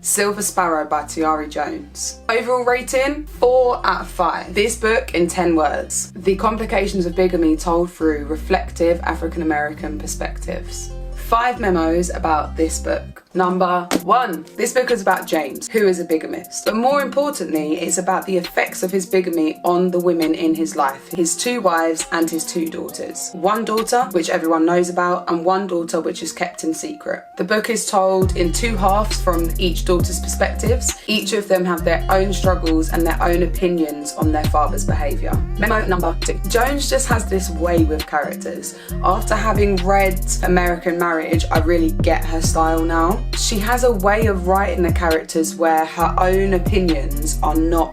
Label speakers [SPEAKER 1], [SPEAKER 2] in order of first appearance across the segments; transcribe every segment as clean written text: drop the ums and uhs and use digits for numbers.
[SPEAKER 1] Silver Sparrow by Tayari Jones. Overall rating, 4 out of 5. This book in 10 words. The complications of bigamy told through reflective African-American perspectives. 5 memos about this book. Number 1. This book is about James, who is a bigamist. But more importantly, it's about the effects of his bigamy on the women in his life. His 2 wives and his 2 daughters. 1 daughter, which everyone knows about, and 1 daughter which is kept in secret. The book is told in 2 halves from each daughter's perspectives. Each of them have their own struggles and their own opinions on their father's behaviour. Memo number 2. Jones just has this way with characters. After having read American Marriage, I really get her style now. She has a way of writing the characters where her own opinions are not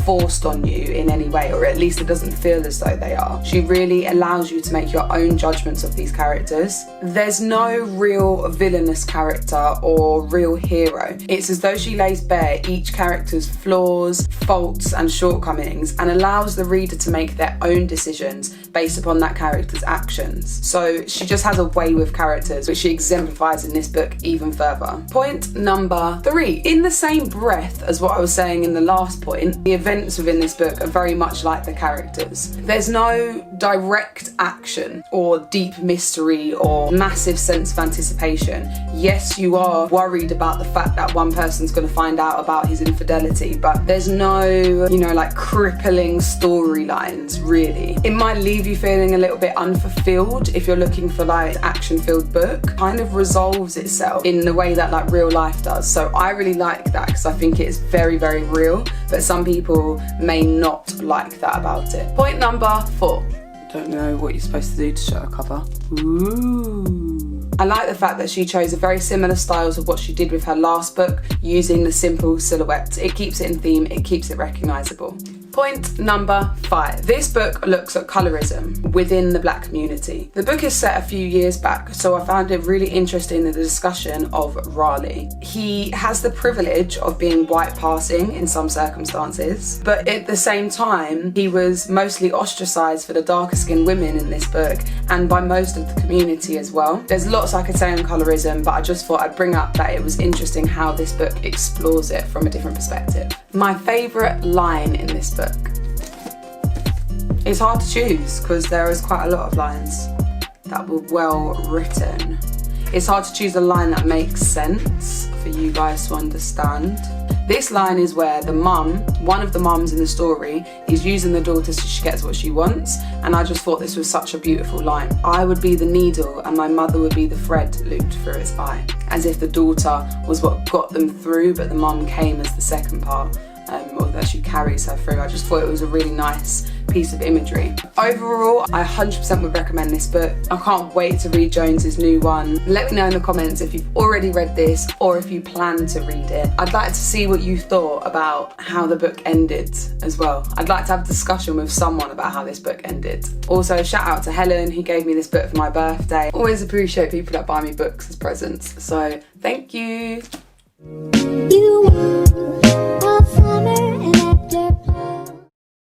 [SPEAKER 1] forced on you in any way, or at least it doesn't feel as though they are. She really allows you to make your own judgments of these characters. There's no real villainous character or real hero. It's as though she lays bare each character's flaws, faults and shortcomings and allows the reader to make their own decisions based upon that character's actions. So she just has a way with characters which she exemplifies in this book even further. Point number 3. In the same breath as what I was saying in the last point, the events within this book are very much like the characters. There's no direct action or deep mystery or massive sense of anticipation. Yes, you are worried about the fact that one person's going to find out about his infidelity, but there's no, like crippling storylines really. It might leave you feeling a little bit unfulfilled if you're looking for like an action-filled book. It kind of resolves itself in the way that like real life does. So I really like that because I think it is very, very real, but some people may not like that about it. Point number 4. Don't know what you're supposed to do to show a cover. Ooh. I like the fact that she chose a very similar styles of what she did with her last book, using the simple silhouette. It keeps it in theme, it keeps it recognisable. Point number 5. This book looks at colorism within the black community. The book is set a few years back, so I found it really interesting in the discussion of Raleigh. He has the privilege of being white passing in some circumstances, but at the same time, he was mostly ostracised for the darker skinned women in this book and by most of the community as well. There's lots I could say on colorism, but I just thought I'd bring up that it was interesting how this book explores it from a different perspective. My favourite line in this book. It's hard to choose because there is quite a lot of lines that were well written. It's hard to choose a line that makes sense for you guys to understand. This line is where the mum, one of the mums in the story, is using the daughter so she gets what she wants, and I just thought this was such a beautiful line. I would be the needle and my mother would be the thread looped through its eye. As if the daughter was what got them through, but the mum came as the second part, or that she carries her through. I just thought it was a really nice piece of imagery. Overall, I 100% would recommend this book. I can't wait to read Jones's new one. Let me know in the comments if you've already read this or if you plan to read it. I'd like to see what you thought about how the book ended as well. I'd like to have a discussion with someone about how this book ended. Also, shout out to Helen who gave me this book for my birthday. Always appreciate people that buy me books as presents, so thank you. You are a summer